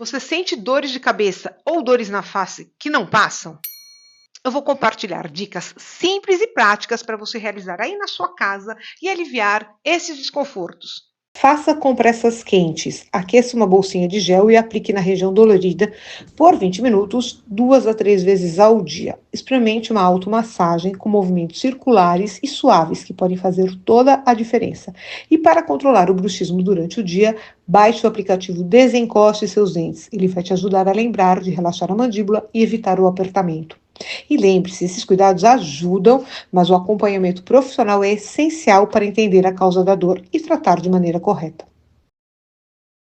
Você sente dores de cabeça ou dores na face que não passam? Eu vou compartilhar dicas simples e práticas para você realizar aí na sua casa e aliviar esses desconfortos. Faça compressas quentes. Aqueça uma bolsinha de gel e aplique na região dolorida por 20 minutos, 2 a 3 vezes ao dia. Experimente uma automassagem com movimentos circulares e suaves que podem fazer toda a diferença. E para controlar o bruxismo durante o dia, baixe o aplicativo Desencoste seus dentes. Ele vai te ajudar a lembrar de relaxar a mandíbula e evitar o apertamento. E lembre-se, esses cuidados ajudam, mas o acompanhamento profissional é essencial para entender a causa da dor e tratar de maneira correta.